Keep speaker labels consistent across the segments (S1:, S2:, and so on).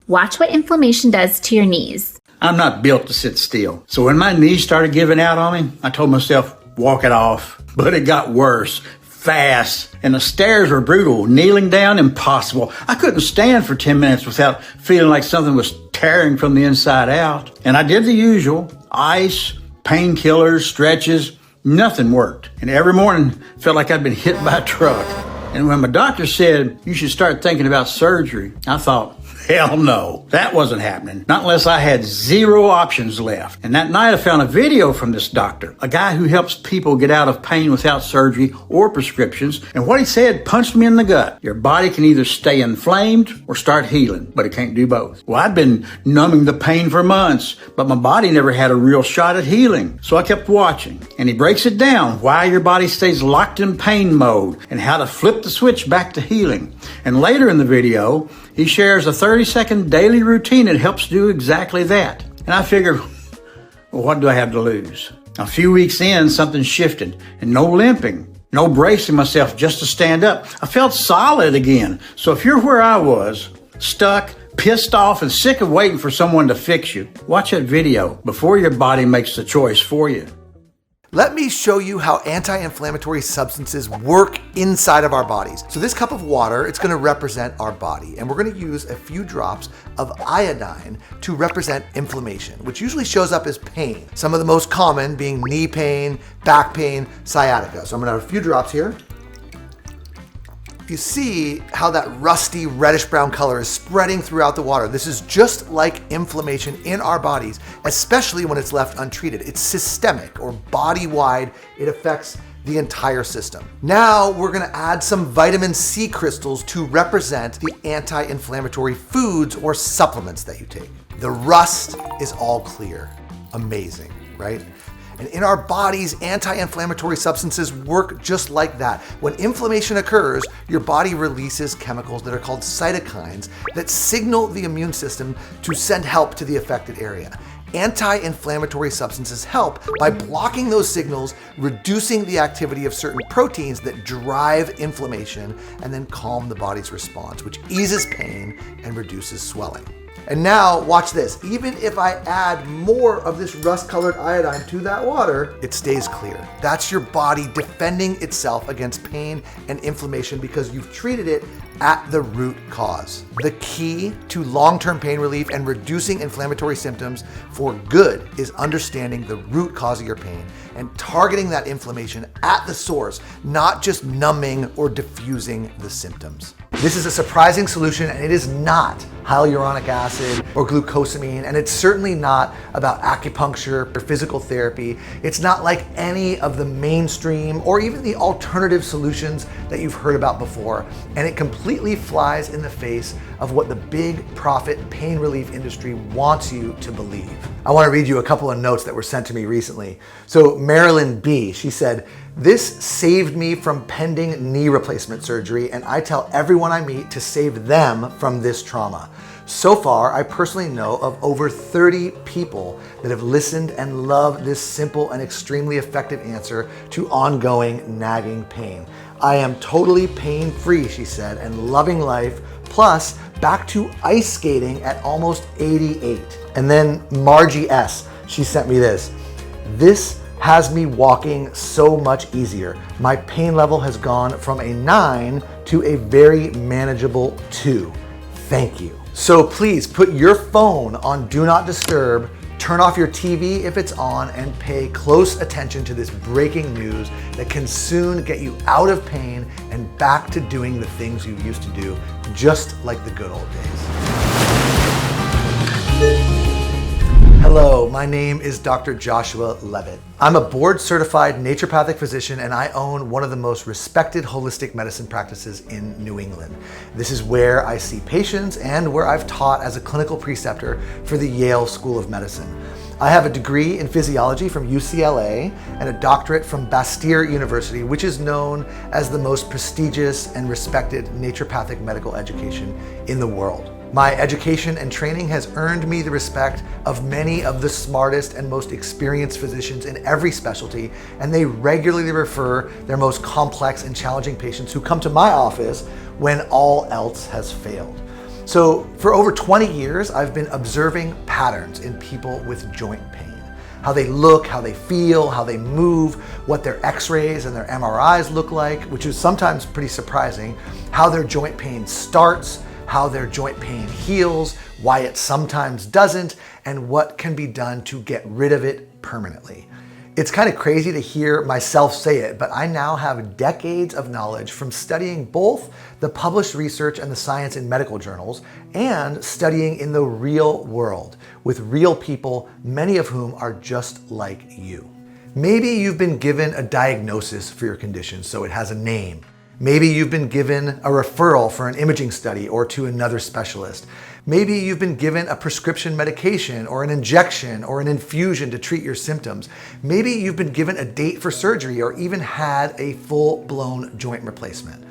S1: Watch what inflammation does to your knees.
S2: I'm not built to sit still. So when my knees started giving out on me, I told myself, walk it off. But it got worse, fast, and the stairs were brutal. Kneeling down, impossible. I couldn't stand for 10 minutes without feeling like something was tearing from the inside out. And I did the usual, ice, painkillers, stretches. Nothing worked. And every morning felt like I'd been hit by a truck. And when my doctor said, you should start thinking about surgery, I thought, hell no, that wasn't happening. Not unless I had zero options left. And that night I found a video from this doctor, a guy who helps people get out of pain without surgery or prescriptions. And what he said punched me in the gut. Your body can either stay inflamed or start healing, but it can't do both. Well, I'd been numbing the pain for months, but my body never had a real shot at healing. So I kept watching. And he breaks it down, why your body stays locked in pain mode and how to flip the switch back to healing. And later in the video, he shares a 30-second daily routine that helps do exactly that. And I figured, well, what do I have to lose? A few weeks in, something shifted, and no limping, no bracing myself just to stand up. I felt solid again. So if you're where I was, stuck, pissed off, and sick of waiting for someone to fix you, watch that video before your body makes the choice for you.
S3: Let me show you how anti-inflammatory substances work inside of our bodies. So this cup of water, it's going to represent our body, and we're going to use a few drops of iodine to represent inflammation, which usually shows up as pain. Some of the most common being knee pain, back pain, sciatica. So I'm going to have a few drops here. You see how that rusty reddish brown color is spreading throughout the water. This is just like inflammation in our bodies, especially when it's left untreated. It's systemic or body-wide. It affects the entire system. Now we're gonna add some vitamin C crystals to represent the anti-inflammatory foods or supplements that you take. The rust is all clear. Amazing, right? And in our bodies, anti-inflammatory substances work just like that. When inflammation occurs, your body releases chemicals that are called cytokines that signal the immune system to send help to the affected area. Anti-inflammatory substances help by blocking those signals, reducing the activity of certain proteins that drive inflammation, and then calm the body's response, which eases pain and reduces swelling. And now watch this. Even if I add more of this rust-colored iodine to that water, it stays clear. That's your body defending itself against pain and inflammation because you've treated it at the root cause. The key to long-term pain relief and reducing inflammatory symptoms for good is understanding the root cause of your pain and targeting that inflammation at the source, not just numbing or diffusing the symptoms. This is a surprising solution, and it is not hyaluronic acid or glucosamine, and it's certainly not about acupuncture or physical therapy. It's not like any of the mainstream or even the alternative solutions that you've heard about before, and it completely flies in the face of what the big profit pain relief industry wants you to believe. I want to read you a couple of notes that were sent to me recently. So Marilyn B, she said, "This saved me from pending knee replacement surgery, and I tell everyone I meet to save them from this trauma. So far, I personally know of over 30 people that have listened and love this simple and extremely effective answer to ongoing nagging pain. I am totally pain-free," she said, "and loving life, plus back to ice skating at almost 88. And then Margie S, she sent me this. "This has me walking so much easier. My pain level has gone from a 9 to a very manageable 2. Thank you." So please put your phone on Do Not Disturb, turn off your TV if it's on, and pay close attention to this breaking news that can soon get you out of pain and back to doing the things you used to do, just like the good old days. Hello, my name is Dr. Joshua Levitt. I'm a board-certified naturopathic physician, and I own one of the most respected holistic medicine practices in New England. This is where I see patients and where I've taught as a clinical preceptor for the Yale School of Medicine. I have a degree in physiology from UCLA and a doctorate from Bastyr University, which is known as the most prestigious and respected naturopathic medical education in the world. My education and training has earned me the respect of many of the smartest and most experienced physicians in every specialty, and they regularly refer their most complex and challenging patients who come to my office when all else has failed. So for over 20 years, I've been observing patterns in people with joint pain. How they look, how they feel, how they move, what their x-rays and their MRIs look like, which is sometimes pretty surprising, how their joint pain starts, how their joint pain heals, why it sometimes doesn't, and what can be done to get rid of it permanently. It's kind of crazy to hear myself say it, but I now have decades of knowledge from studying both the published research and the science in medical journals and studying in the real world with real people, many of whom are just like you. Maybe you've been given a diagnosis for your condition, so it has a name. Maybe you've been given a referral for an imaging study or to another specialist. Maybe you've been given a prescription medication or an injection or an infusion to treat your symptoms. Maybe you've been given a date for surgery or even had a full-blown joint replacement.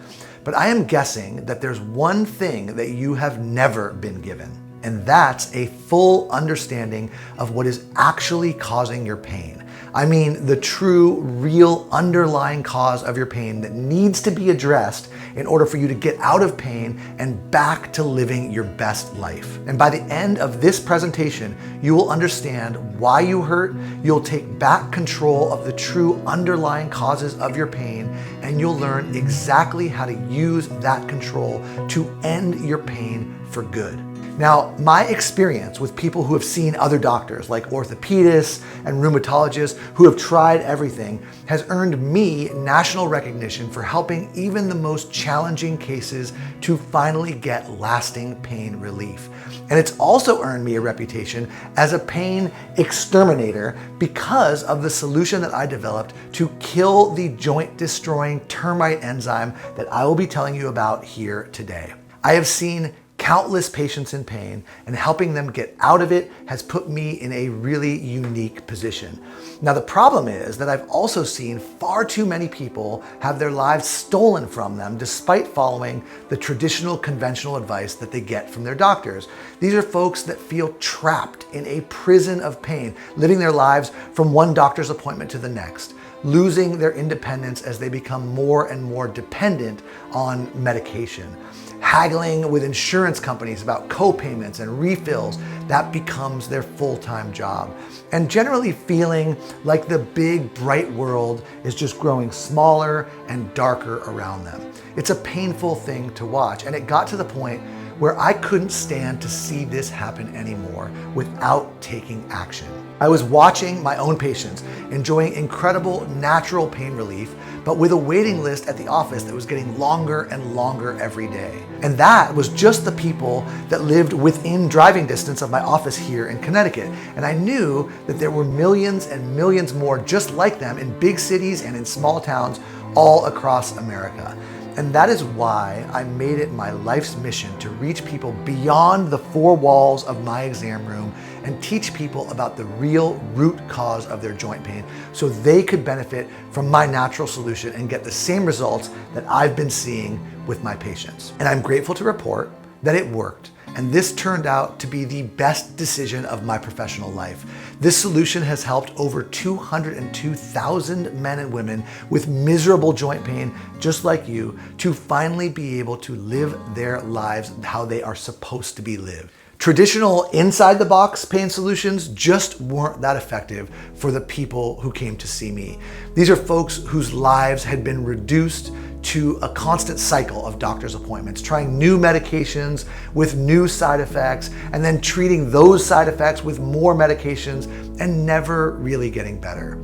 S3: But I am guessing that there's one thing that you have never been given, and that's a full understanding of what is actually causing your pain. I mean, the true, real underlying cause of your pain that needs to be addressed in order for you to get out of pain and back to living your best life. And by the end of this presentation, you will understand why you hurt, you'll take back control of the true underlying causes of your pain, and you'll learn exactly how to use that control to end your pain for good. Now, my experience with people who have seen other doctors like orthopedists and rheumatologists who have tried everything has earned me national recognition for helping even the most challenging cases to finally get lasting pain relief. And it's also earned me a reputation as a pain exterminator because of the solution that I developed to kill the joint-destroying termite enzyme that I will be telling you about here today. I have seen countless patients in pain, and helping them get out of it has put me in a really unique position. Now, the problem is that I've also seen far too many people have their lives stolen from them despite following the traditional conventional advice that they get from their doctors. These are folks that feel trapped in a prison of pain, living their lives from one doctor's appointment to the next, losing their independence as they become more and more dependent on medication. Haggling with insurance companies about co-payments and refills, that becomes their full-time job. And generally feeling like the big, bright world is just growing smaller and darker around them. It's a painful thing to watch, and it got to the point where I couldn't stand to see this happen anymore without taking action. I was watching my own patients enjoying incredible natural pain relief, but with a waiting list at the office that was getting longer and longer every day. And that was just the people that lived within driving distance of my office here in Connecticut. And I knew that there were millions and millions more just like them in big cities and in small towns all across America. And that is why I made it my life's mission to reach people beyond the four walls of my exam room and teach people about the real root cause of their joint pain so they could benefit from my natural solution and get the same results that I've been seeing with my patients. And I'm grateful to report that it worked. And this turned out to be the best decision of my professional life. This solution has helped over 202,000 men and women with miserable joint pain, just like you, to finally be able to live their lives how they are supposed to be lived. Traditional inside-the-box pain solutions just weren't that effective for the people who came to see me. These are folks whose lives had been reduced to a constant cycle of doctor's appointments, trying new medications with new side effects, and then treating those side effects with more medications and never really getting better.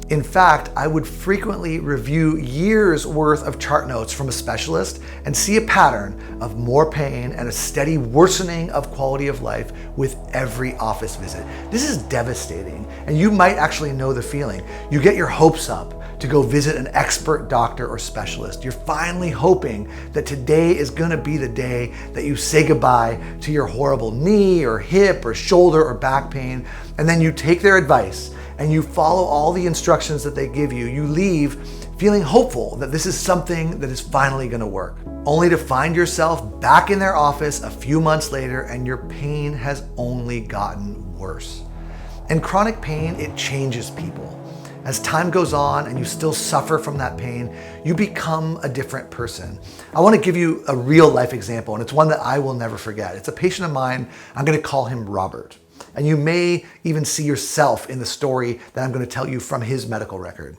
S3: In fact, I would frequently review years worth of chart notes from a specialist and see a pattern of more pain and a steady worsening of quality of life with every office visit. This is devastating, and you might actually know the feeling. You get your hopes up to go visit an expert doctor or specialist. You're finally hoping that today is gonna be the day that you say goodbye to your horrible knee or hip or shoulder or back pain, and then you take their advice and you follow all the instructions that they give you. You leave feeling hopeful that this is something that is finally gonna work, only to find yourself back in their office a few months later and your pain has only gotten worse. And chronic pain, it changes people. as time goes on and you still suffer from that pain, you become a different person. I want to give you a real life example, and it's one that I will never forget. It's a patient of mine. I'm going to call him Robert. And you may even see yourself in the story that I'm going to tell you from his medical record.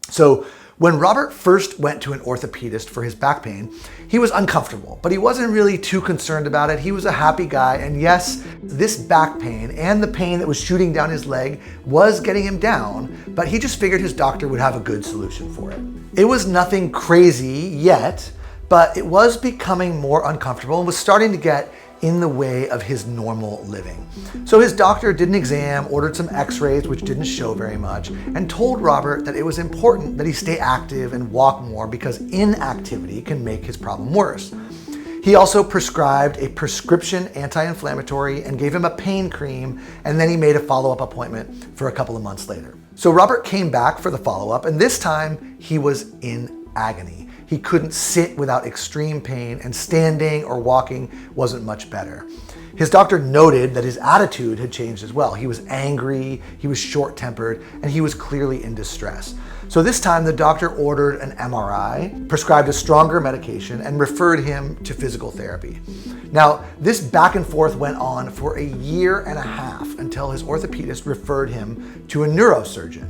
S3: So when Robert first went to an orthopedist for his back pain, he was uncomfortable, but he wasn't really too concerned about it. He was a happy guy. And yes, this back pain and the pain that was shooting down his leg was getting him down, but he just figured his doctor would have a good solution for it. It was nothing crazy yet, but it was becoming more uncomfortable and was starting to get in the way of his normal living. So his doctor did an exam, ordered some x-rays, which didn't show very much, and told Robert that it was important that he stay active and walk more because inactivity can make his problem worse. He also prescribed a prescription anti-inflammatory and gave him a pain cream, and then he made a follow-up appointment for a couple of months later. So Robert came back for the follow-up, and this time he was in agony. He couldn't sit without extreme pain, and standing or walking wasn't much better. His doctor noted that his attitude had changed as well. He was angry, he was short-tempered, and he was clearly in distress. So this time the doctor ordered an MRI, prescribed a stronger medication, and referred him to physical therapy. Now, this back and forth went on for a year and a half until his orthopedist referred him to a neurosurgeon.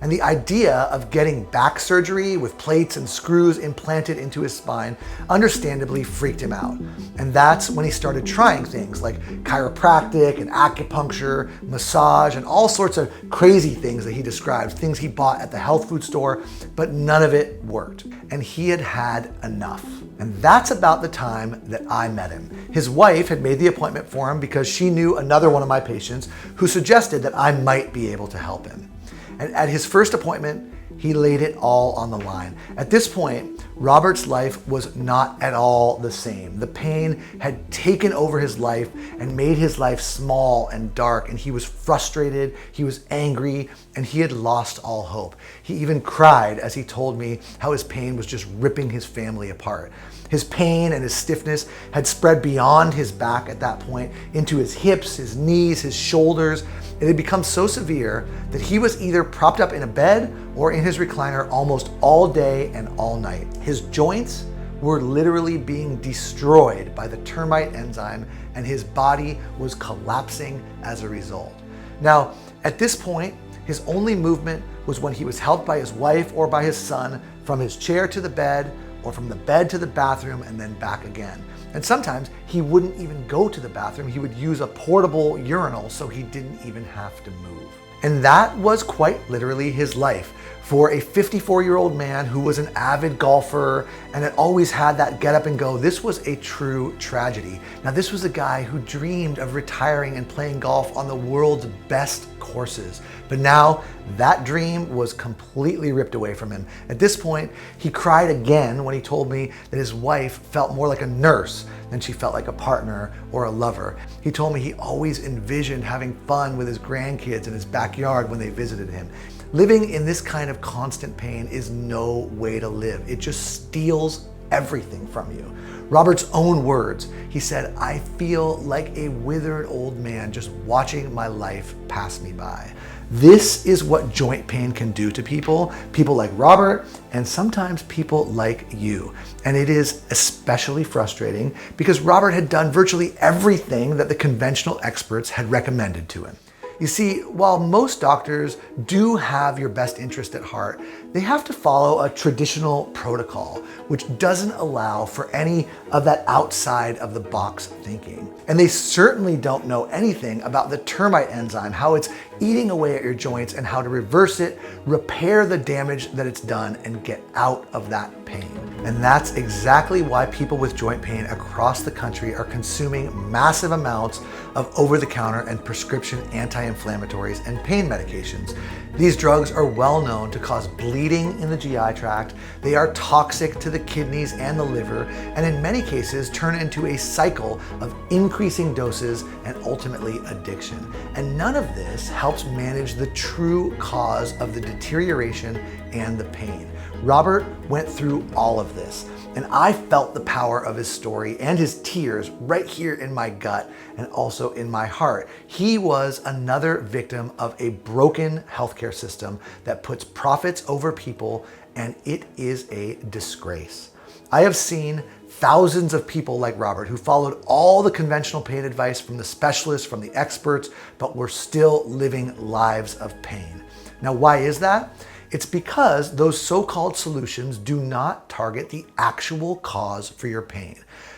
S3: And the idea of getting back surgery with plates and screws implanted into his spine understandably freaked him out. And that's when he started trying things like chiropractic and acupuncture, massage, and all sorts of crazy things that he described, things he bought at the health food store, but none of it worked. And he had had enough. And that's about the time that I met him. His wife had made the appointment for him because she knew another one of my patients who suggested that I might be able to help him. And at his first appointment, he laid it all on the line. At this point, Robert's life was not at all the same. The pain had taken over his life and made his life small and dark, and he was frustrated, he was angry, and he had lost all hope. He even cried as he told me how his pain was just ripping his family apart. His pain and his stiffness had spread beyond his back at that point into his hips, his knees, his shoulders. It had become so severe that he was either propped up in a bed or in his recliner almost all day and all night. His joints were literally being destroyed by the termite enzyme, and his body was collapsing as a result. Now, at this point, his only movement was when he was helped by his wife or by his son from his chair to the bed, or from the bed to the bathroom and then back again. And sometimes he wouldn't even go to the bathroom. He would use a portable urinal so he didn't even have to move. And that was quite literally his life. For a 54-year-old man who was an avid golfer and had always had that get up and go, this was a true tragedy. Now, this was a guy who dreamed of retiring and playing golf on the world's best courses. But now that dream was completely ripped away from him. At this point, he cried again when he told me that his wife felt more like a nurse than she felt like a partner or a lover. He told me he always envisioned having fun with his grandkids in his backyard when they visited him. Living in this kind of constant pain is no way to live. It just steals everything from you. Robert's own words, he said, "I feel like a withered old man just watching my life pass me by." This is what joint pain can do to people like Robert, and sometimes people like you. And it is especially frustrating because Robert had done virtually everything that the conventional experts had recommended to him. You see, while most doctors do have your best interest at heart, they have to follow a traditional protocol, which doesn't allow for any of that outside of the box thinking. And they certainly don't know anything about the termite enzyme, how it's eating away at your joints and how to reverse it, repair the damage that it's done, and get out of that pain. And that's exactly why people with joint pain across the country are consuming massive amounts of over-the-counter and prescription anti-inflammatories and pain medications. These drugs are well known to cause bleeding in the GI tract. They are toxic to the kidneys and the liver, and in many cases turn into a cycle of increasing doses and ultimately addiction. And none of this helps manage the true cause of the deterioration and the pain. Robert went through all of this. And I felt the power of his story and his tears right here in my gut and also in my heart. He was another victim of a broken healthcare system that puts profits over people, and it is a disgrace. I have seen thousands of people like Robert who followed all the conventional pain advice from the specialists, from the experts, but were still living lives of pain. Now, why is that? It's because those so-called solutions do not target the actual cause for your pain.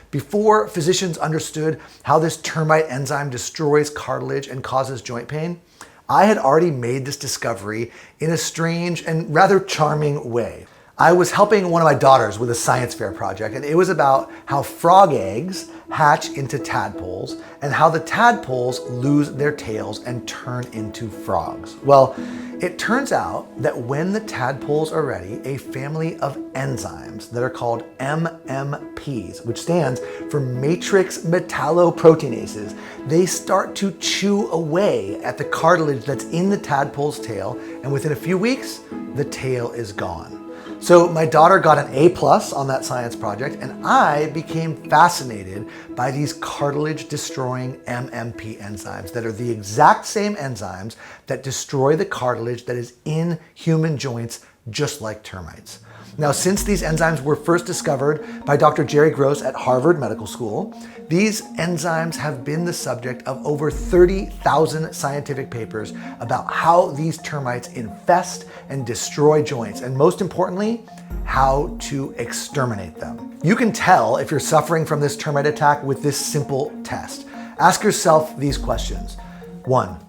S3: Before physicians understood how this termite enzyme destroys cartilage and causes joint pain, I had already made this discovery in a strange and rather charming way. I was helping one of my daughters with a science fair project, and it was about how frog eggs hatch into tadpoles and how the tadpoles lose their tails and turn into frogs. Well, it turns out that when the tadpoles are ready, a family of enzymes that are called MMPs, which stands for matrix metalloproteinases, they start to chew away at the cartilage that's in the tadpole's tail, and within a few weeks, the tail is gone. So my daughter got an A+ on that science project, and I became fascinated by these cartilage-destroying MMP enzymes that are the exact same enzymes that destroy the cartilage that is in human joints, just like termites. Now, since these enzymes were first discovered by Dr. Jerry Gross at Harvard Medical School, these enzymes have been the subject of over 30,000 scientific papers about how these termites infest and destroy joints, and most importantly, how to exterminate them. You can tell if you're suffering from this termite attack with this simple test. Ask yourself these questions. 1,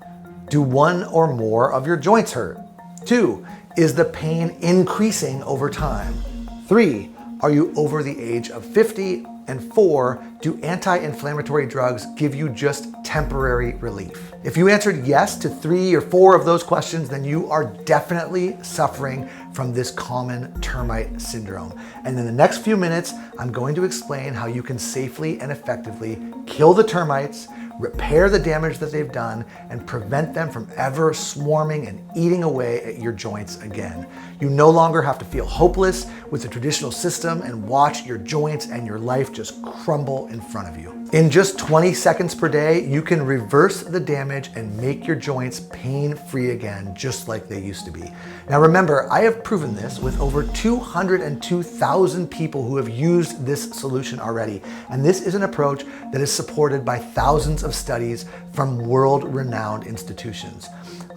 S3: do one or more of your joints hurt? 2, is the pain increasing over time? 3, are you over the age of 50? And 4, do anti-inflammatory drugs give you just temporary relief? If you answered yes to 3 or 4 of those questions, then you are definitely suffering from this common termite syndrome. And in the next few minutes, I'm going to explain how you can safely and effectively kill the termites, repair the damage that they've done, and prevent them from ever swarming and eating away at your joints again. You no longer have to feel hopeless with the traditional system and watch your joints and your life just crumble in front of you. In just 20 seconds per day, you can reverse the damage and make your joints pain-free again, just like they used to be. Now remember, I have proven this with over 202,000 people who have used this solution already. And this is an approach that is supported by thousands of studies from world-renowned institutions.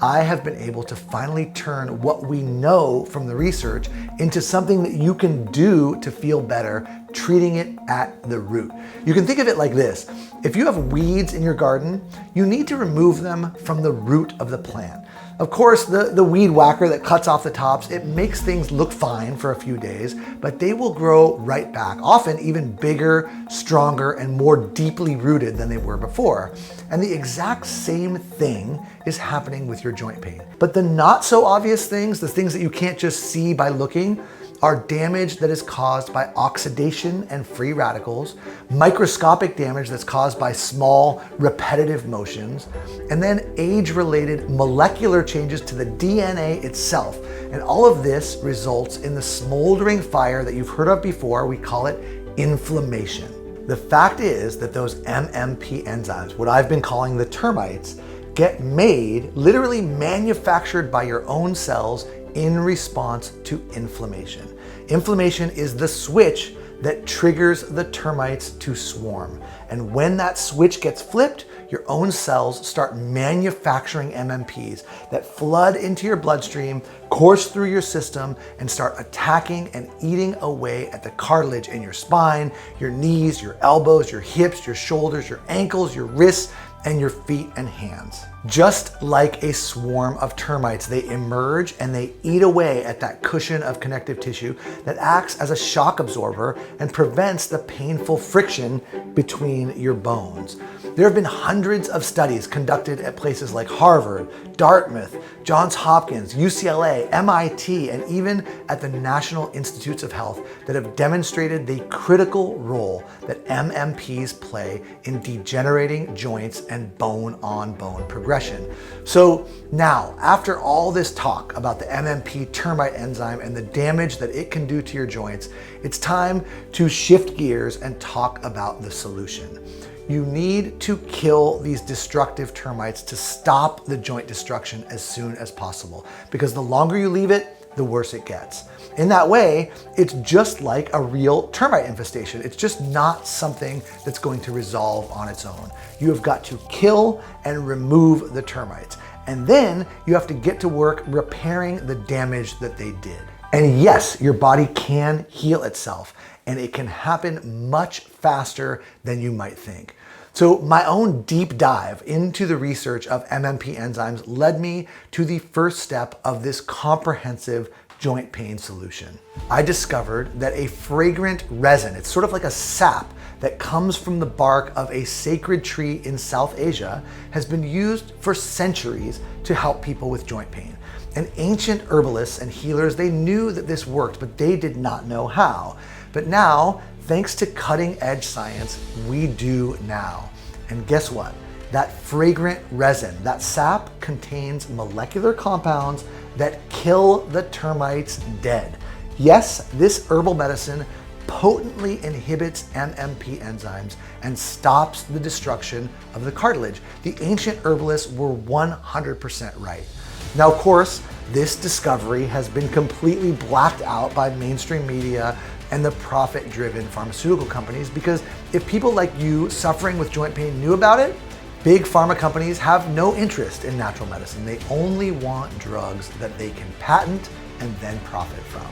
S3: I have been able to finally turn what we know from the research into something that you can do to feel better, treating it at the root. You can think of it like this. If you have weeds in your garden, you need to remove them from the root of the plant. Of course, the weed whacker that cuts off the tops, it makes things look fine for a few days, but they will grow right back, often even bigger, stronger, and more deeply rooted than they were before. And the exact same thing is happening with your joint pain. But the not so obvious things, the things that you can't just see by looking, are damage that is caused by oxidation and free radicals, microscopic damage that's caused by small, repetitive motions, and then age-related molecular changes to the DNA itself. And all of this results in the smoldering fire that you've heard of before. We call it inflammation. The fact is that those MMP enzymes, what I've been calling the termites, get made, literally manufactured by your own cells in response to inflammation. Inflammation is the switch that triggers the termites to swarm. And when that switch gets flipped, your own cells start manufacturing MMPs that flood into your bloodstream, course through your system, and start attacking and eating away at the cartilage in your spine, your knees, your elbows, your hips, your shoulders, your ankles, your wrists, and your feet and hands. Just like a swarm of termites, they emerge and they eat away at that cushion of connective tissue that acts as a shock absorber and prevents the painful friction between your bones. There have been hundreds of studies conducted at places like Harvard, Dartmouth, Johns Hopkins, UCLA, MIT, and even at the National Institutes of Health that have demonstrated the critical role that MMPs play in degenerating joints and bone-on-bone progression. So now, after all this talk about the MMP termite enzyme and the damage that it can do to your joints, it's time to shift gears and talk about the solution. You need to kill these destructive termites to stop the joint destruction as soon as possible, because the longer you leave it, the worse it gets. In that way, it's just like a real termite infestation. It's just not something that's going to resolve on its own. You have got to kill and remove the termites. And then you have to get to work repairing the damage that they did. And yes, your body can heal itself, and it can happen much faster than you might think. So my own deep dive into the research of MMP enzymes led me to the first step of this comprehensive joint pain solution. I discovered that a fragrant resin, it's sort of like a sap that comes from the bark of a sacred tree in South Asia, has been used for centuries to help people with joint pain. And ancient herbalists and healers, they knew that this worked, but they did not know how. But now, thanks to cutting edge science, we do now. And guess what? That fragrant resin, that sap, contains molecular compounds that kill the termites dead. Yes, this herbal medicine potently inhibits MMP enzymes and stops the destruction of the cartilage. The ancient herbalists were 100% right. Now, of course, this discovery has been completely blacked out by mainstream media and the profit-driven pharmaceutical companies, because if people like you suffering with joint pain knew about it, big pharma companies have no interest in natural medicine. They only want drugs that they can patent and then profit from.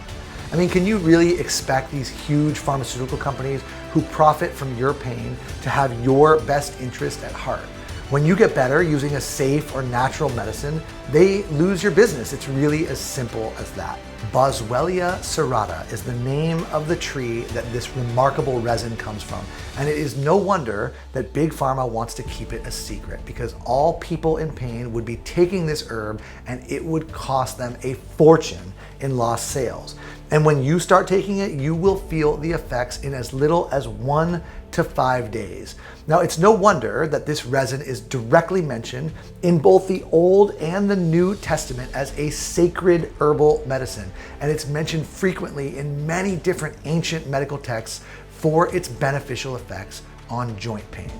S3: I mean, can you really expect these huge pharmaceutical companies who profit from your pain to have your best interest at heart? When you get better using a safe or natural medicine, they lose your business. It's really as simple as that. Boswellia serrata is the name of the tree that this remarkable resin comes from. And it is no wonder that Big Pharma wants to keep it a secret, because all people in pain would be taking this herb and it would cost them a fortune in lost sales. And when you start taking it, you will feel the effects in as little as 1 to 5 days. Now, it's no wonder that this resin is directly mentioned in both the Old and the New Testament as a sacred herbal medicine. And it's mentioned frequently in many different ancient medical texts for its beneficial effects on joint pain.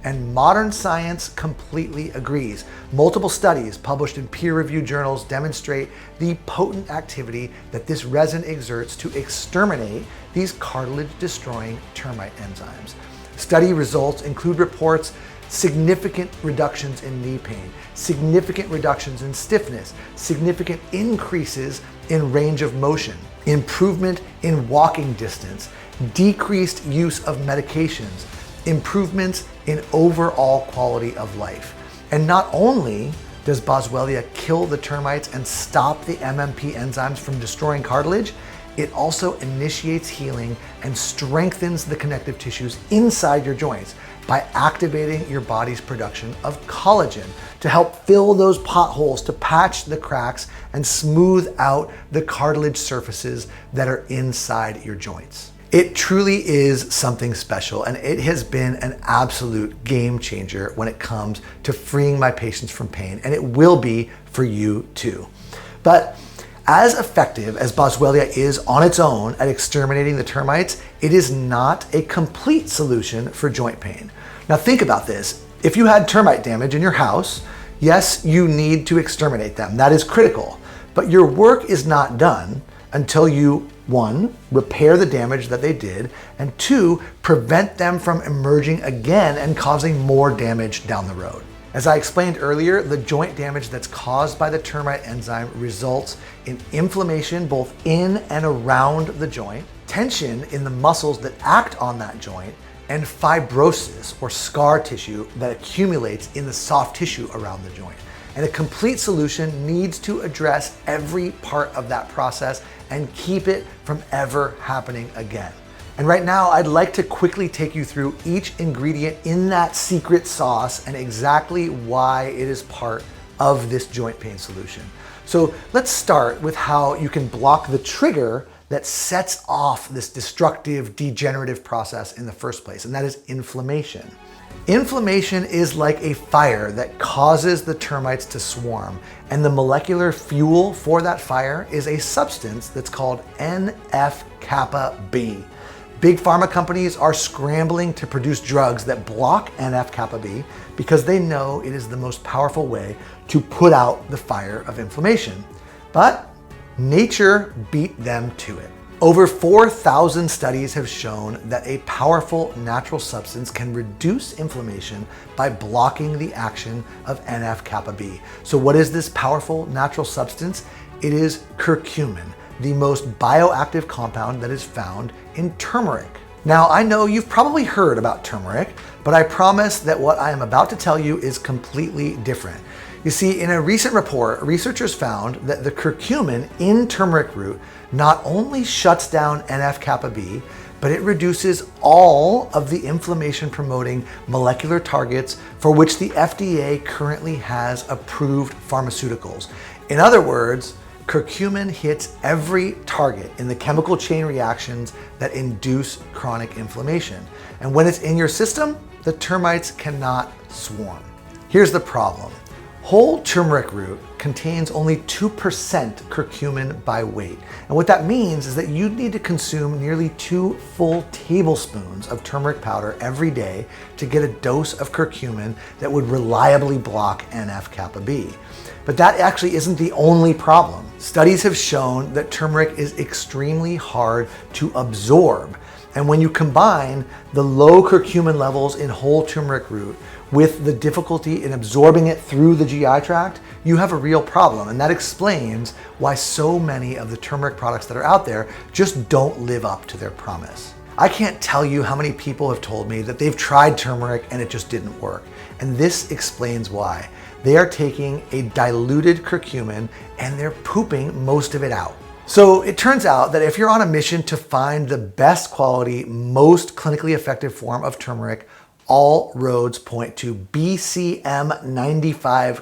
S3: And modern science completely agrees. Multiple studies published in peer-reviewed journals demonstrate the potent activity that this resin exerts to exterminate these cartilage-destroying termite enzymes. Study results include reports significant reductions in knee pain, significant reductions in stiffness, significant increases in range of motion, improvement in walking distance, decreased use of medications, improvements in overall quality of life. And not only does Boswellia kill the termites and stop the MMP enzymes from destroying cartilage, it also initiates healing and strengthens the connective tissues inside your joints by activating your body's production of collagen to help fill those potholes, to patch the cracks and smooth out the cartilage surfaces that are inside your joints. It truly is something special, and it has been an absolute game changer when it comes to freeing my patients from pain, and it will be for you too. But as effective as Boswellia is on its own at exterminating the termites, it is not a complete solution for joint pain. Now think about this. If you had termite damage in your house, yes, you need to exterminate them. That is critical. But your work is not done until you, 1, repair the damage that they did, and 2, prevent them from emerging again and causing more damage down the road. As I explained earlier, the joint damage that's caused by the termite enzyme results in inflammation both in and around the joint, tension in the muscles that act on that joint, and fibrosis or scar tissue that accumulates in the soft tissue around the joint. And a complete solution needs to address every part of that process and keep it from ever happening again. And right now, I'd like to quickly take you through each ingredient in that secret sauce and exactly why it is part of this joint pain solution. So let's start with how you can block the trigger that sets off this destructive, degenerative process in the first place, and that is inflammation. Inflammation is like a fire that causes the termites to swarm, and the molecular fuel for that fire is a substance that's called NF-kappa B. Big pharma companies are scrambling to produce drugs that block NF-kappa B because they know it is the most powerful way to put out the fire of inflammation. But nature beat them to it. Over 4,000 studies have shown that a powerful natural substance can reduce inflammation by blocking the action of NF-kappa B. So what is this powerful natural substance? It is curcumin, the most bioactive compound that is found in turmeric. Now, I know you've probably heard about turmeric, but I promise that what I am about to tell you is completely different. You see, in a recent report, researchers found that the curcumin in turmeric root not only shuts down NF-kappa B, but it reduces all of the inflammation-promoting molecular targets for which the FDA currently has approved pharmaceuticals. In other words, curcumin hits every target in the chemical chain reactions that induce chronic inflammation. And when it's in your system, the termites cannot swarm. Here's the problem. Whole turmeric root contains only 2% curcumin by weight. And what that means is that you'd need to consume nearly 2 full tablespoons of turmeric powder every day to get a dose of curcumin that would reliably block NF-kappa B. But that actually isn't the only problem. Studies have shown that turmeric is extremely hard to absorb. And when you combine the low curcumin levels in whole turmeric root with the difficulty in absorbing it through the GI tract, you have a real problem. And that explains why so many of the turmeric products that are out there just don't live up to their promise. I can't tell you how many people have told me that they've tried turmeric and it just didn't work. And this explains why. They are taking a diluted curcumin and they're pooping most of it out. So it turns out that if you're on a mission to find the best quality, most clinically effective form of turmeric, all roads point to BCM95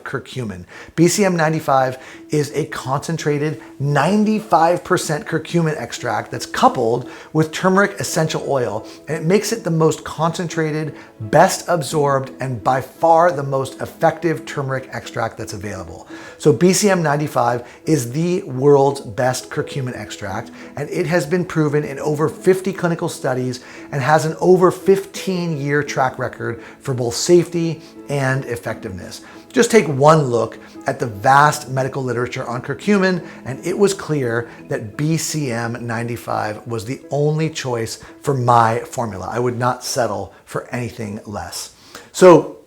S3: curcumin. BCM95 is a concentrated 95% curcumin extract that's coupled with turmeric essential oil, and it makes it the most concentrated, best absorbed, and by far the most effective turmeric extract that's available. So BCM95 is the world's best curcumin extract, and it has been proven in over 50 clinical studies and has an over 15-year track record for both safety and effectiveness. Just take one look at the vast medical literature on curcumin, and it was clear that BCM95 was the only choice for my formula. I would not settle for anything less. So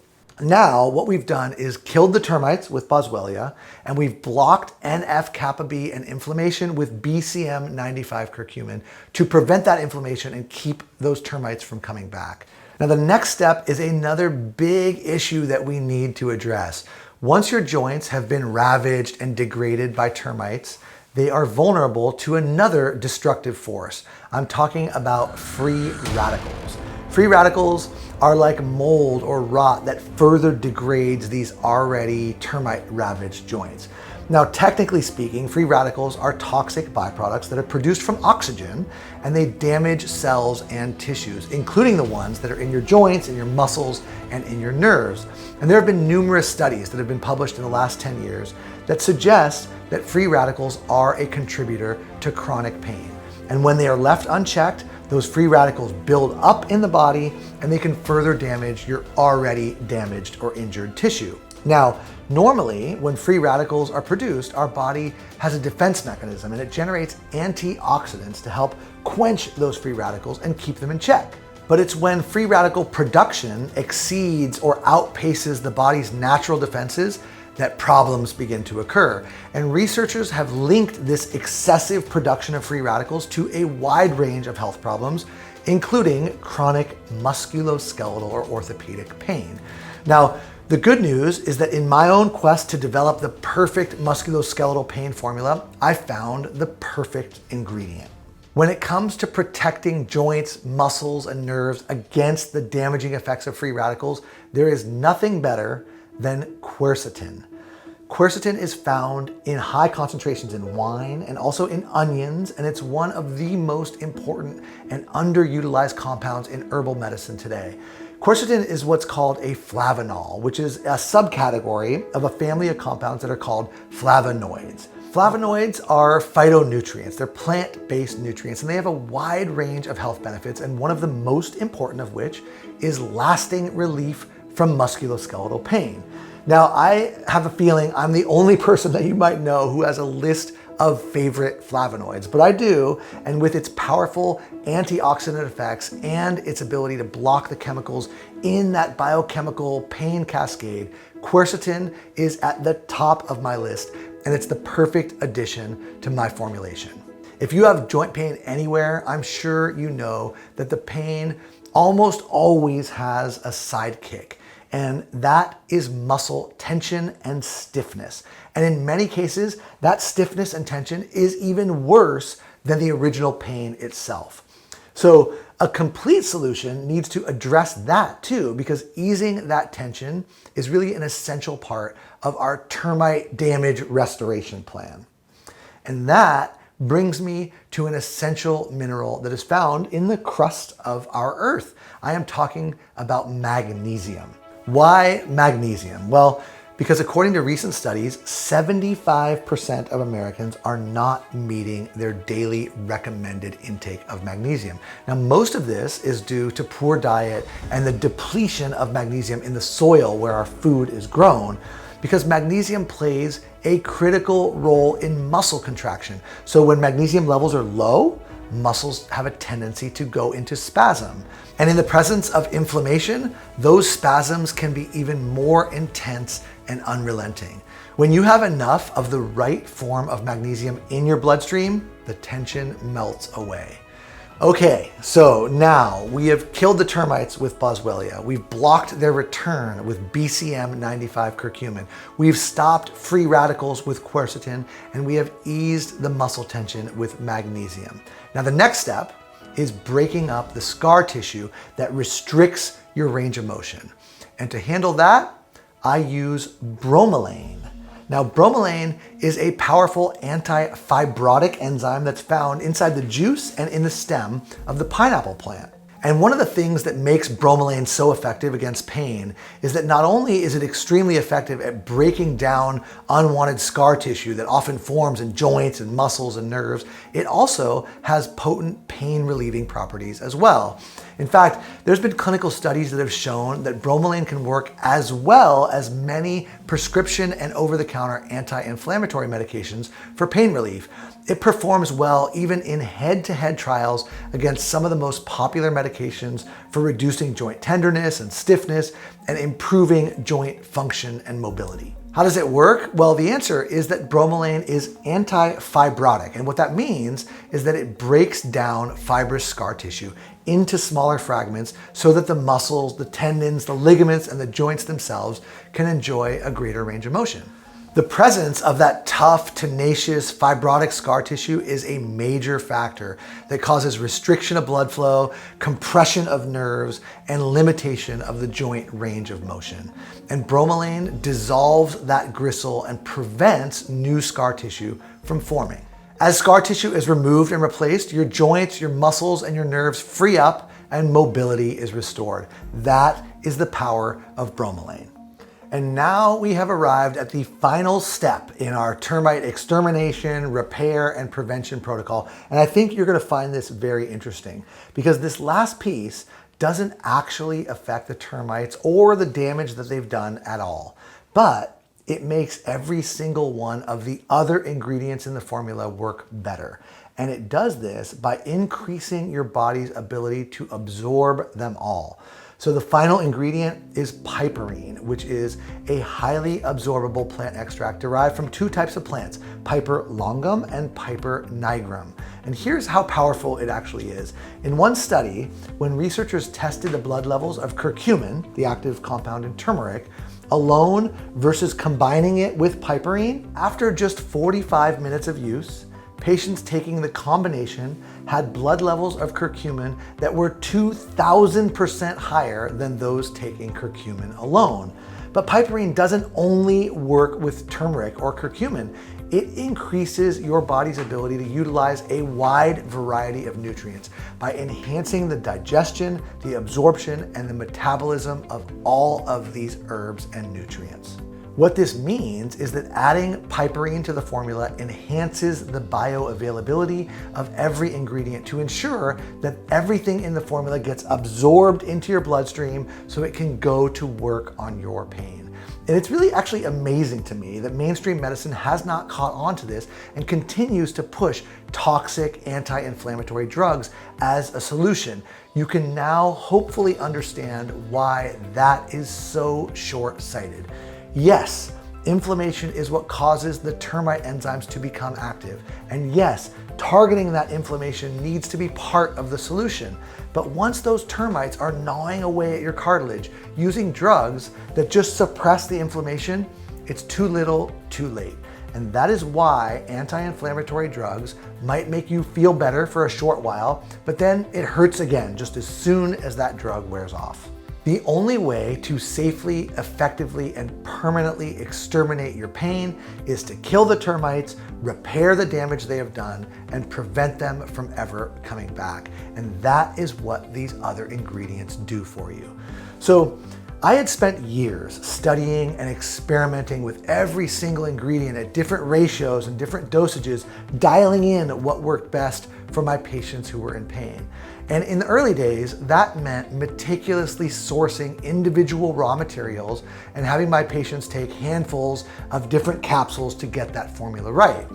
S3: now what we've done is killed the termites with Boswellia, and we've blocked NF-kappa B and inflammation with BCM95 curcumin to prevent that inflammation and keep those termites from coming back. Now, the next step is another big issue that we need to address. Once your joints have been ravaged and degraded by termites, they are vulnerable to another destructive force. I'm talking about free radicals. Free radicals are like mold or rot that further degrades these already termite-ravaged joints. Now, technically speaking, free radicals are toxic byproducts that are produced from oxygen, and they damage cells and tissues, including the ones that are in your joints, in your muscles, and in your nerves. And there have been numerous studies that have been published in the last 10 years that suggest that free radicals are a contributor to chronic pain. And when they are left unchecked, those free radicals build up in the body and they can further damage your already damaged or injured tissue. Now, normally when free radicals are produced, our body has a defense mechanism and it generates antioxidants to help quench those free radicals and keep them in check. But it's when free radical production exceeds or outpaces the body's natural defenses that problems begin to occur. And researchers have linked this excessive production of free radicals to a wide range of health problems, including chronic musculoskeletal or orthopedic pain. Now, the good news is that in my own quest to develop the perfect musculoskeletal pain formula, I found the perfect ingredient. When it comes to protecting joints, muscles, and nerves against the damaging effects of free radicals, there is nothing better than quercetin. Quercetin is found in high concentrations in wine and also in onions, and it's one of the most important and underutilized compounds in herbal medicine today. Quercetin is what's called a flavanol, which is a subcategory of a family of compounds that are called flavonoids. Flavonoids are phytonutrients. They're plant-based nutrients, and they have a wide range of health benefits, and one of the most important of which is lasting relief from musculoskeletal pain. Now, I have a feeling I'm the only person that you might know who has a list of favorite flavonoids, but I do, and with its powerful antioxidant effects and its ability to block the chemicals in that biochemical pain cascade, quercetin is at the top of my list, and it's the perfect addition to my formulation. If you have joint pain anywhere, I'm sure you know that the pain almost always has a sidekick, and that is muscle tension and stiffness. And in many cases, that stiffness and tension is even worse than the original pain itself. So a complete solution needs to address that too, because easing that tension is really an essential part of our termite damage restoration plan. And that brings me to an essential mineral that is found in the crust of our earth. I am talking about magnesium. Why magnesium? Well, because according to recent studies, 75% of Americans are not meeting their daily recommended intake of magnesium. Now, most of this is due to poor diet and the depletion of magnesium in the soil where our food is grown, because magnesium plays a critical role in muscle contraction. So when magnesium levels are low, muscles have a tendency to go into spasm. And in the presence of inflammation, those spasms can be even more intense and unrelenting. When you have enough of the right form of magnesium in your bloodstream, the tension melts away. Okay, so now we have killed the termites with Boswellia. We've blocked their return with BCM 95 curcumin. We've stopped free radicals with quercetin, and we have eased the muscle tension with magnesium. Now the next step is breaking up the scar tissue that restricts your range of motion. And to handle that, I use bromelain. Now, bromelain is a powerful anti-fibrotic enzyme that's found inside the juice and in the stem of the pineapple plant. And one of the things that makes bromelain so effective against pain is that not only is it extremely effective at breaking down unwanted scar tissue that often forms in joints and muscles and nerves, it also has potent pain relieving properties as well. In fact, there's been clinical studies that have shown that bromelain can work as well as many prescription and over-the-counter anti-inflammatory medications for pain relief. It performs well even in head-to-head trials against some of the most popular medications for reducing joint tenderness and stiffness and improving joint function and mobility. How does it work? Well, the answer is that bromelain is anti-fibrotic. And what that means is that it breaks down fibrous scar tissue into smaller fragments so that the muscles, the tendons, the ligaments, and the joints themselves can enjoy a greater range of motion. The presence of that tough, tenacious, fibrotic scar tissue is a major factor that causes restriction of blood flow, compression of nerves, and limitation of the joint range of motion. And bromelain dissolves that gristle and prevents new scar tissue from forming. As scar tissue is removed and replaced, your joints, your muscles, and your nerves free up and mobility is restored. That is the power of bromelain. And now we have arrived at the final step in our termite extermination, repair, and prevention protocol. And I think you're gonna find this very interesting because this last piece doesn't actually affect the termites or the damage that they've done at all. But it makes every single one of the other ingredients in the formula work better. And it does this by increasing your body's ability to absorb them all. So the final ingredient is piperine, which is a highly absorbable plant extract derived from two types of plants, Piper longum and Piper nigrum. And here's how powerful it actually is. In one study, when researchers tested the blood levels of curcumin, the active compound in turmeric, alone versus combining it with piperine, after just 45 minutes of use, patients taking the combination had blood levels of curcumin that were 2,000% higher than those taking curcumin alone. But piperine doesn't only work with turmeric or curcumin. it increases your body's ability to utilize a wide variety of nutrients by enhancing the digestion, the absorption, and the metabolism of all of these herbs and nutrients. What this means is that adding piperine to the formula enhances the bioavailability of every ingredient to ensure that everything in the formula gets absorbed into your bloodstream so it can go to work on your pain. And it's really actually amazing to me that mainstream medicine has not caught on to this and continues to push toxic anti-inflammatory drugs as a solution. You can now hopefully understand why that is so short-sighted. Yes, inflammation is what causes the termite enzymes to become active. And yes, targeting that inflammation needs to be part of the solution. But once those termites are gnawing away at your cartilage using drugs that just suppress the inflammation, it's too little, too late. And that is why anti-inflammatory drugs might make you feel better for a short while, but then it hurts again just as soon as that drug wears off. The only way to safely, effectively, and permanently exterminate your pain is to kill the termites, repair the damage they have done, and prevent them from ever coming back. And that is what these other ingredients do for you. So I had spent years studying and experimenting with every single ingredient at different ratios and different dosages, dialing in what worked best for my patients who were in pain. And in the early days, that meant meticulously sourcing individual raw materials and having my patients take handfuls of different capsules to get that formula right.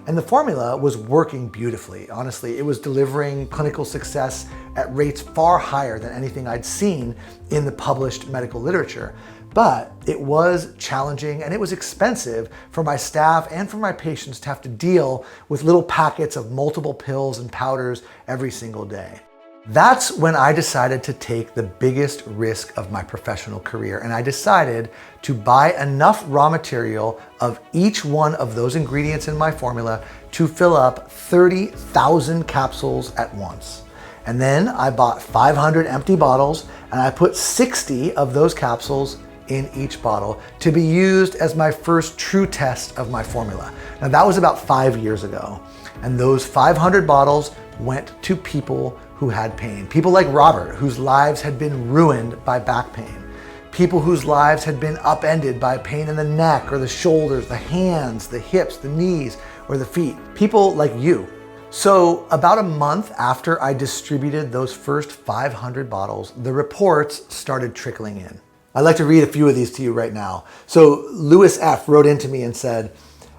S3: And the formula was working beautifully. Honestly, it was delivering clinical success at rates far higher than anything I'd seen in the published medical literature. But it was challenging and it was expensive for my staff and for my patients to have to deal with little packets of multiple pills and powders every single day. That's when I decided to take the biggest risk of my professional career, and I decided to buy enough raw material of each one of those ingredients in my formula to fill up 30,000 capsules at once. And then I bought 500 empty bottles and I put 60 of those capsules in each bottle to be used as my first true test of my formula. Now that was about 5 years ago, and those 500 bottles went to people who had pain. People like Robert, whose lives had been ruined by back pain. People whose lives had been upended by pain in the neck or the shoulders, the hands, the hips, the knees, or the feet. People like you. So about a month after I distributed those first 500 bottles, the reports started trickling in. I'd like to read a few of these to you right now. So Louis F. wrote into me and said,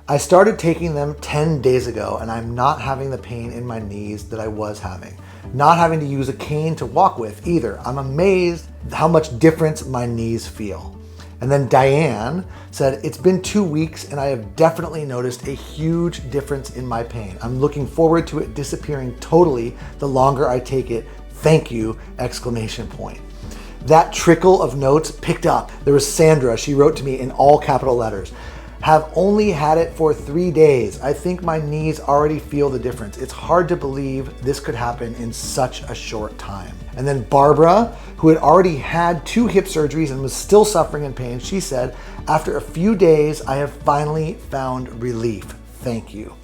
S3: I started taking them 10 days ago and I'm not having the pain in my knees that I was having. Not having to use a cane to walk with either. I'm amazed how much difference my knees feel. And then Diane said, it's been 2 weeks and I have definitely noticed a huge difference in my pain. I'm looking forward to it disappearing totally the longer I take it. Thank you, exclamation point. That trickle of notes picked up. There was Sandra, she wrote to me in all capital letters. Have only had it for 3 days. I think my knees already feel the difference. It's hard to believe this could happen in such a short time. And then Barbara, who had already had 2 hip surgeries and was still suffering in pain, she said, after a few days, I have finally found relief. Thank you.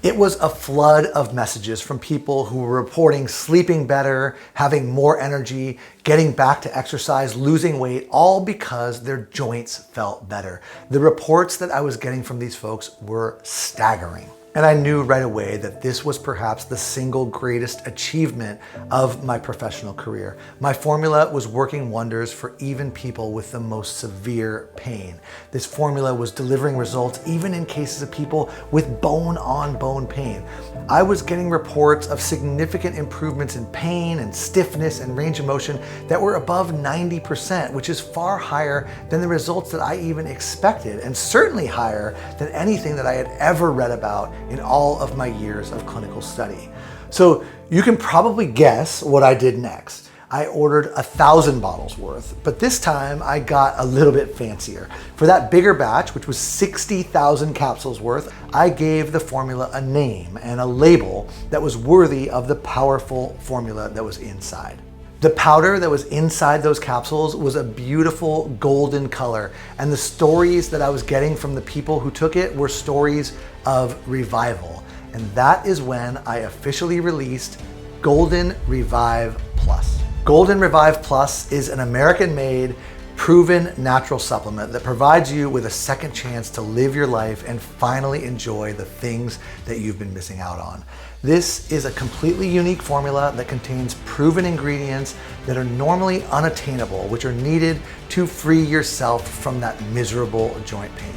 S3: It was a flood of messages from people who were reporting sleeping better, having more energy, getting back to exercise, losing weight, all because their joints felt better. The reports that I was getting from these folks were staggering. And I knew right away that this was perhaps the single greatest achievement of my professional career. My formula was working wonders for even people with the most severe pain. This formula was delivering results even in cases of people with bone-on-bone pain. I was getting reports of significant improvements in pain and stiffness and range of motion that were above 90%, which is far higher than the results that I even expected, and certainly higher than anything that I had ever read about in all of my years of clinical study. So you can probably guess what I did next. I ordered 1,000 bottles worth, but this time I got a little bit fancier. For that bigger batch, which was 60,000 capsules worth, I gave the formula a name and a label that was worthy of the powerful formula that was inside. The powder that was inside those capsules was a beautiful golden color, and the stories that I was getting from the people who took it were stories of revival. And that is when I officially released Golden Revive Plus. Golden Revive Plus is an American-made, proven natural supplement that provides you with a second chance to live your life and finally enjoy the things that you've been missing out on. This is a completely unique formula that contains proven ingredients that are normally unattainable, which are needed to free yourself from that miserable joint pain.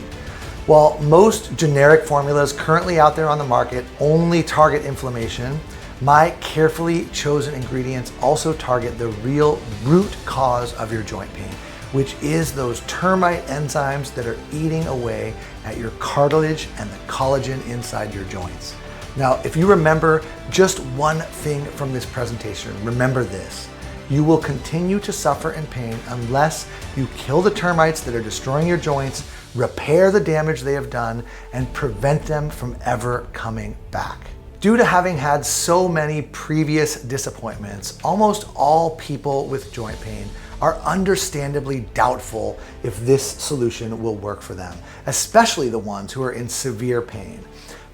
S3: While most generic formulas currently out there on the market only target inflammation, my carefully chosen ingredients also target the real root cause of your joint pain, which is those termite enzymes that are eating away at your cartilage and the collagen inside your joints. Now, if you remember just one thing from this presentation, remember this: you will continue to suffer in pain unless you kill the termites that are destroying your joints, repair the damage they have done, and prevent them from ever coming back. Due to having had so many previous disappointments, almost all people with joint pain are understandably doubtful if this solution will work for them, especially the ones who are in severe pain.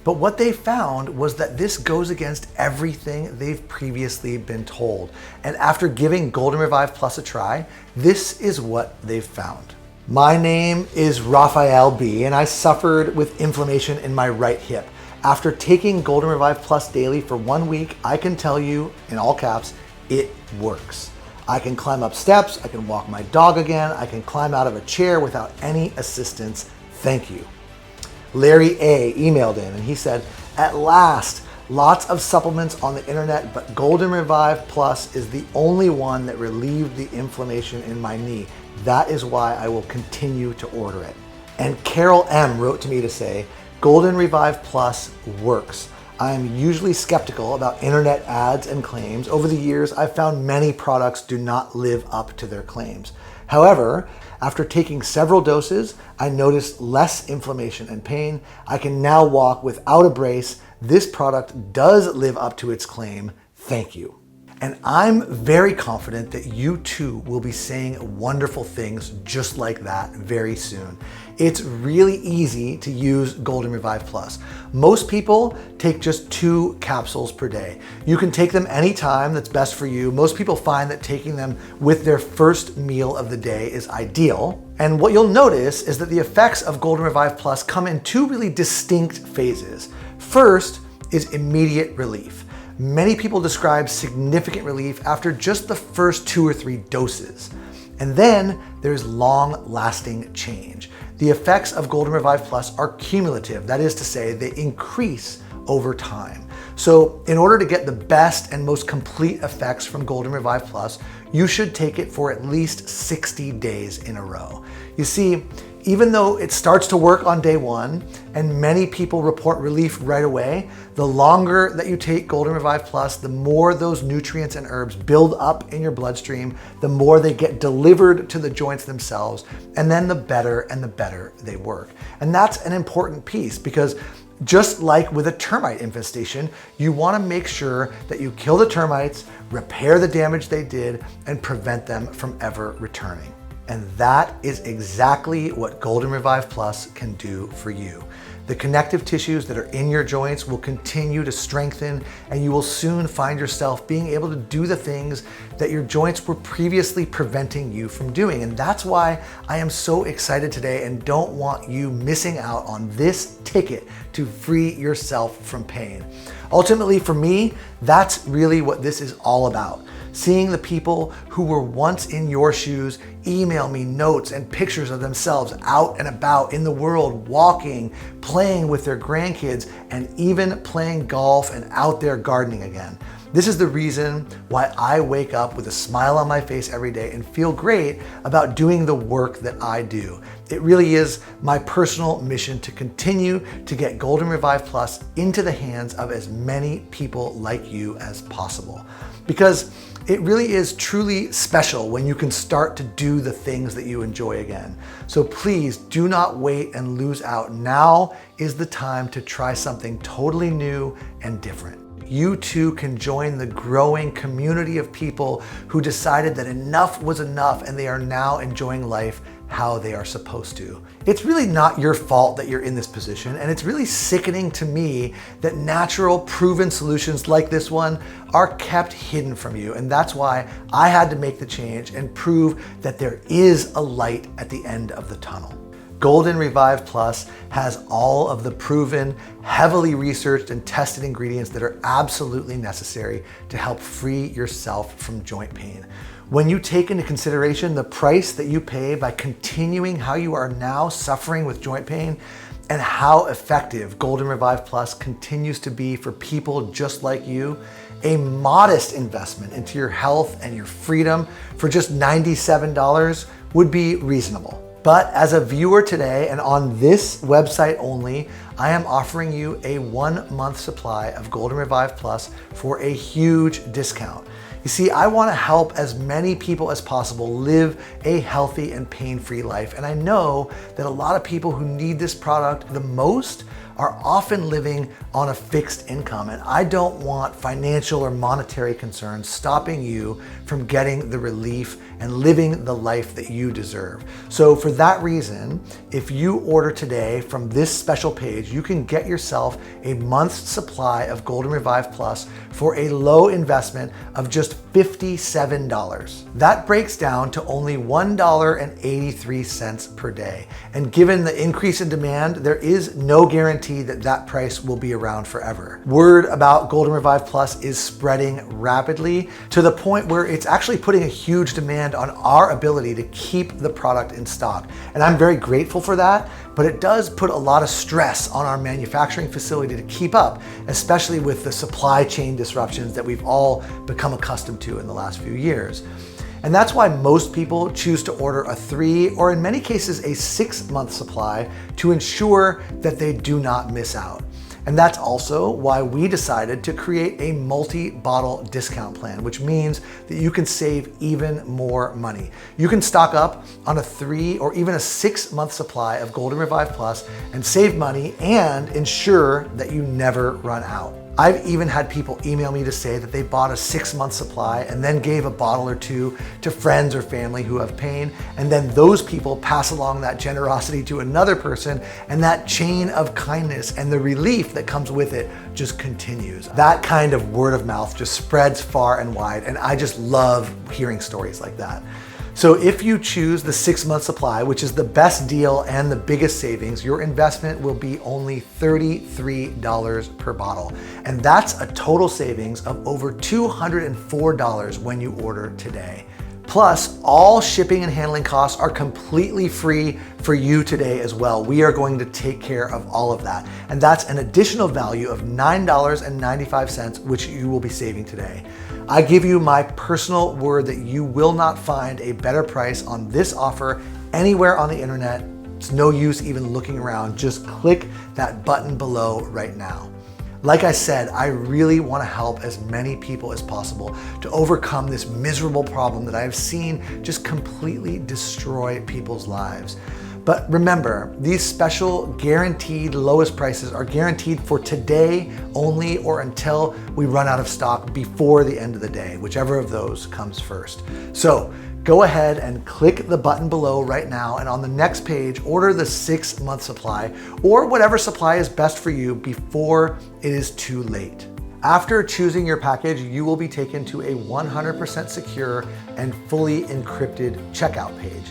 S3: But what they found was that this goes against everything they've previously been told. And after giving Golden Revive Plus a try, this is what they've found. My name is Raphael B, and I suffered with inflammation in my right hip. After taking Golden Revive Plus daily for 1 week, I can tell you, in all caps, it works. I can climb up steps, I can walk my dog again, I can climb out of a chair without any assistance. Thank you. Larry A emailed in and he said, "At last, lots of supplements on the internet, but Golden Revive Plus is the only one that relieved the inflammation in my knee. That is why I will continue to order it." And Carol M wrote to me to say, "Golden Revive Plus works. I am usually skeptical about internet ads and claims. Over the years, I've found many products do not live up to their claims. However, after taking several doses, I noticed less inflammation and pain. I can now walk without a brace. This product does live up to its claim. Thank you." And I'm very confident that you too will be saying wonderful things just like that very soon. It's really easy to use Golden Revive Plus. Most people take just 2 capsules per day. You can take them anytime that's best for you. Most people find that taking them with their first meal of the day is ideal. And what you'll notice is that the effects of Golden Revive Plus come in 2 really distinct phases. First is immediate relief. Many people describe significant relief after just the first 2 or 3 doses. And then there's long-lasting change. The effects of Golden Revive Plus are cumulative. That is to say, they increase over time. So in order to get the best and most complete effects from Golden Revive Plus, you should take it for at least 60 days in a row. You see, even though it starts to work on day 1 and many people report relief right away, the longer that you take Golden Revive Plus, the more those nutrients and herbs build up in your bloodstream, the more they get delivered to the joints themselves, and then the better they work. And that's an important piece because just like with a termite infestation, you want to make sure that you kill the termites, repair the damage they did, and prevent them from ever returning. And that is exactly what Golden Revive Plus can do for you. The connective tissues that are in your joints will continue to strengthen, and you will soon find yourself being able to do the things that your joints were previously preventing you from doing. And that's why I am so excited today and don't want you missing out on this ticket to free yourself from pain. Ultimately, for me, that's really what this is all about. Seeing the people who were once in your shoes email me notes and pictures of themselves out and about in the world, walking, playing with their grandkids, and even playing golf and out there gardening again. This is the reason why I wake up with a smile on my face every day and feel great about doing the work that I do. It really is my personal mission to continue to get Golden Revive Plus into the hands of as many people like you as possible. Because it really is truly special when you can start to do the things that you enjoy again. So please do not wait and lose out. Now is the time to try something totally new and different. you too can join the growing community of people who decided that enough was enough and they are now enjoying life how they are supposed to. It's really not your fault that you're in this position, and it's really sickening to me that natural, proven solutions like this one are kept hidden from you, and that's why I had to make the change and prove that there is a light at the end of the tunnel. Golden Revive Plus has all of the proven, heavily researched and tested ingredients that are absolutely necessary to help free yourself from joint pain. When you take into consideration the price that you pay by continuing how you are now suffering with joint pain and how effective Golden Revive Plus continues to be for people just like you, a modest investment into your health and your freedom for just $97 would be reasonable. But as a viewer today and on this website only, I am offering you a 1-month supply of Golden Revive Plus for a huge discount. You see, I want to help as many people as possible live a healthy and pain-free life. And I know that a lot of people who need this product the most are often living on a fixed income. And I don't want financial or monetary concerns stopping you from getting the relief and living the life that you deserve. So for that reason, if you order today from this special page, you can get yourself a month's supply of Golden Revive Plus for a low investment of just $57. That breaks down to only $1.83 per day. And given the increase in demand, there is no guarantee that that price will be around forever. Word about Golden Revive Plus is spreading rapidly to the point where it's actually putting a huge demand on our ability to keep the product in stock. And I'm very grateful for that, but it does put a lot of stress on our manufacturing facility to keep up, especially with the supply chain disruptions that we've all become accustomed to in the last few years. And that's why most people choose to order a 3 or in many cases a 6-month supply to ensure that they do not miss out. And that's also why we decided to create a multi-bottle discount plan, which means that you can save even more money. You can stock up on a 3 or even a 6-month supply of Golden Revive Plus and save money and ensure that you never run out. I've even had people email me to say that they bought a 6-month supply and then gave a bottle or 2 to friends or family who have pain, and then those people pass along that generosity to another person, and that chain of kindness and the relief that comes with it just continues. That kind of word of mouth just spreads far and wide, and I just love hearing stories like that. So if you choose the 6-month supply, which is the best deal and the biggest savings, your investment will be only $33 per bottle. And that's a total savings of over $204 when you order today. Plus, all shipping and handling costs are completely free for you today as well. We are going to take care of all of that. And that's an additional value of $9.95, which you will be saving today. I give you my personal word that you will not find a better price on this offer anywhere on the internet. It's no use even looking around. Just click that button below right now. Like I said, I really want to help as many people as possible to overcome this miserable problem that I have seen just completely destroy people's lives. But remember, these special guaranteed lowest prices are guaranteed for today only or until we run out of stock before the end of the day, whichever of those comes first. So go ahead and click the button below right now, and on the next page, order the 6-month supply or whatever supply is best for you before it is too late. After choosing your package, you will be taken to a 100% secure and fully encrypted checkout page.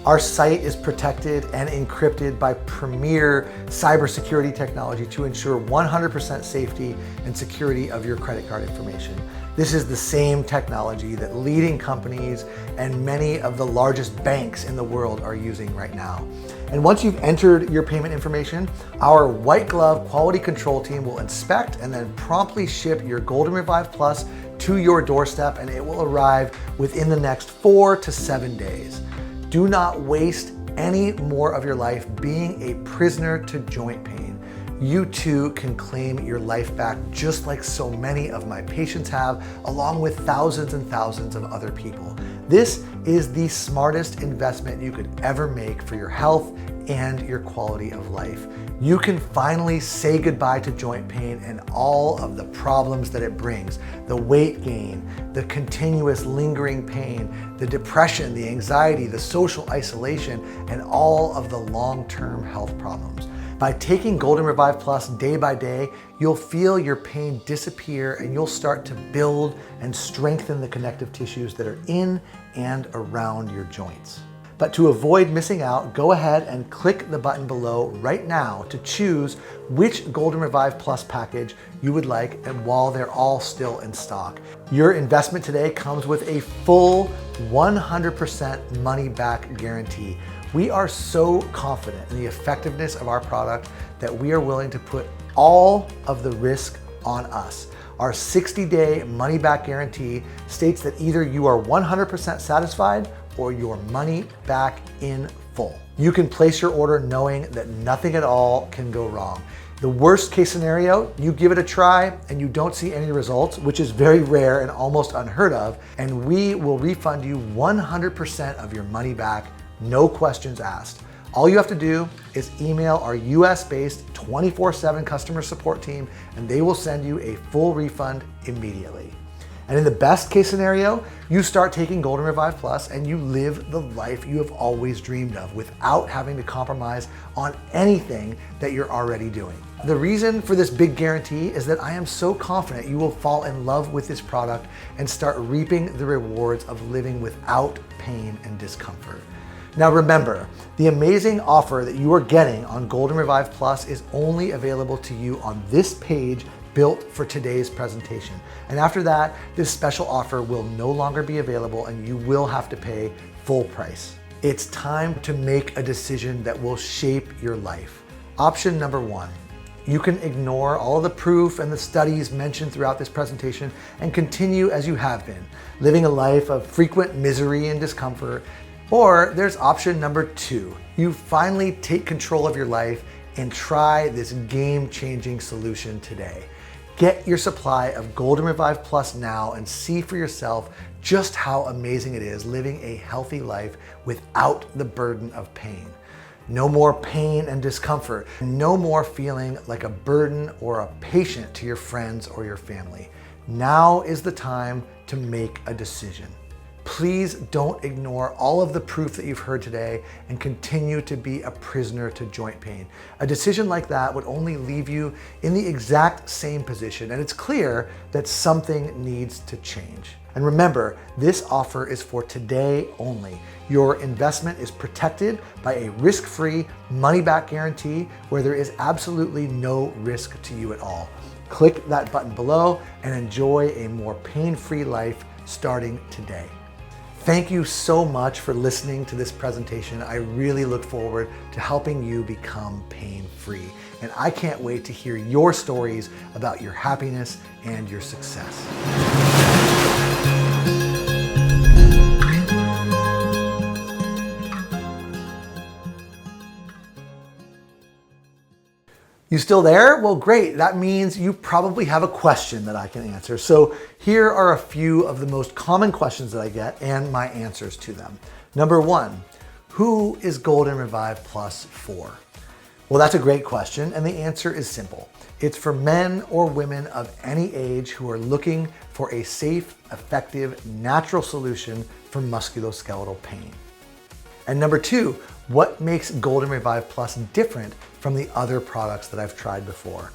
S3: Our site is protected and encrypted by premier cybersecurity technology to ensure 100% safety and security of your credit card information. This is the same technology that leading companies and many of the largest banks in the world are using right now. And once you've entered your payment information, our white glove quality control team will inspect and then promptly ship your Golden Revive Plus to your doorstep, and it will arrive within the next 4 to 7 days. Do not waste any more of your life being a prisoner to joint pain. You too can claim your life back just like so many of my patients have, along with thousands and thousands of other people. This is the smartest investment you could ever make for your health and your quality of life. you can finally say goodbye to joint pain and all of the problems that it brings. The weight gain, the continuous lingering pain, the depression, the anxiety, the social isolation, and all of the long-term health problems. By taking Golden Revive Plus day by day, you'll feel your pain disappear and you'll start to build and strengthen the connective tissues that are in and around your joints. But to avoid missing out, go ahead and click the button below right now to choose which Golden Revive Plus package you would like, and while they're all still in stock. Your investment today comes with a full 100% money back guarantee. We are so confident in the effectiveness of our product that we are willing to put all of the risk on us. Our 60-day money back guarantee states that either you are 100% satisfied or your money back in full. You can place your order knowing that nothing at all can go wrong. The worst case scenario, you give it a try and you don't see any results, which is very rare and almost unheard of, and we will refund you 100% of your money back, no questions asked. All you have to do is email our US-based 24/7 customer support team and they will send you a full refund immediately. And in the best case scenario, you start taking Golden Revive Plus and you live the life you have always dreamed of without having to compromise on anything that you're already doing. The reason for this big guarantee is that I am so confident you will fall in love with this product and start reaping the rewards of living without pain and discomfort. Now remember, the amazing offer that you are getting on Golden Revive Plus is only available to you on this page built for today's presentation. And after that, this special offer will no longer be available and you will have to pay full price. It's time to make a decision that will shape your life. Option number one, you can ignore all the proof and the studies mentioned throughout this presentation and continue as you have been, living a life of frequent misery and discomfort. Or there's option number two, you finally take control of your life and try this game-changing solution today. Get your supply of Golden Revive Plus now and see for yourself just how amazing it is living a healthy life without the burden of pain. No more pain and discomfort. No more feeling like a burden or a patient to your friends or your family. Now is the time to make a decision. Please don't ignore all of the proof that you've heard today and continue to be a prisoner to joint pain. A decision like that would only leave you in the exact same position, and it's clear that something needs to change. And remember, this offer is for today only. Your investment is protected by a risk-free money-back guarantee where there is absolutely no risk to you at all. Click that button below and enjoy a more pain-free life starting today. Thank you so much for listening to this presentation. I really look forward to helping you become pain-free. And I can't wait to hear your stories about your happiness and your success. You still there? Well, great. That means you probably have a question that I can answer. So here are a few of the most common questions that I get and my answers to them. Number one, who is Golden Revive Plus for? Well, that's a great question, and the answer is simple. It's for men or women of any age who are looking for a safe, effective, natural solution for musculoskeletal pain. And number two, what makes Golden Revive Plus different from the other products that I've tried before?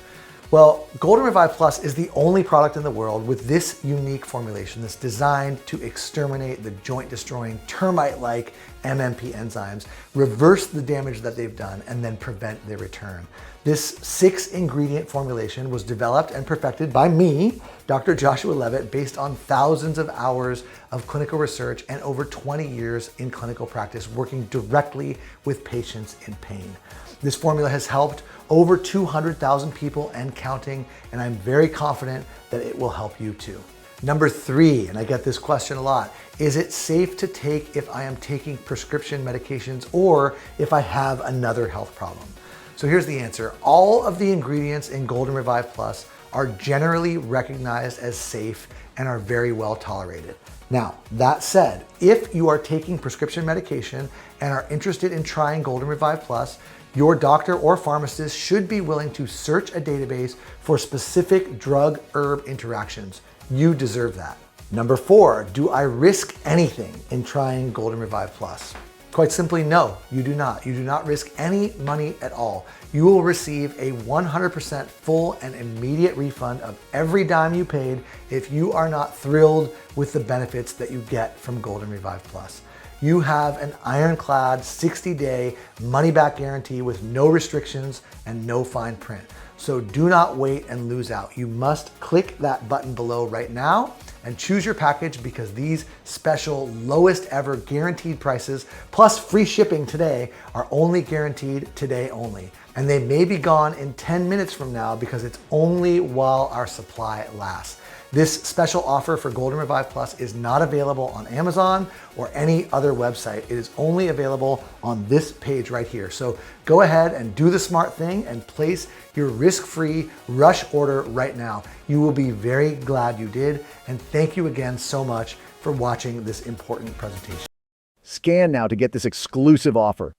S3: Well, Golden Revive Plus is the only product in the world with this unique formulation that's designed to exterminate the joint-destroying termite-like MMP enzymes, reverse the damage that they've done, and then prevent their return. This 6-ingredient formulation was developed and perfected by me, Dr. Joshua Levitt, based on thousands of hours of clinical research and over 20 years in clinical practice working directly with patients in pain. This formula has helped over 200,000 people and counting, and I'm very confident that it will help you too. Number three, and I get this question a lot, is it safe to take if I am taking prescription medications or if I have another health problem? So here's the answer. All of the ingredients in Golden Revive Plus are generally recognized as safe and are very well tolerated. Now, that said, if you are taking prescription medication and are interested in trying Golden Revive Plus, Your doctor or pharmacist should be willing to search a database for specific drug-herb interactions. You deserve that. Number 4, do I risk anything in trying Golden Revive Plus? Quite simply, no, you do not. You do not risk any money at all. You will receive a 100% full and immediate refund of every dime you paid if you are not thrilled with the benefits that you get from Golden Revive Plus. You have an ironclad 60-day money-back guarantee with no restrictions and no fine print. So do not wait and lose out. You must click that button below right now and choose your package, because these special lowest ever guaranteed prices plus free shipping today are only guaranteed today only. And they may be gone in 10 minutes from now because it's only while our supply lasts. This special offer for Golden Revive Plus is not available on Amazon or any other website. It is only available on this page right here. So go ahead and do the smart thing and place your risk-free rush order right now. You will be very glad you did. And thank you again so much for watching this important presentation.
S4: Scan now to get this exclusive offer.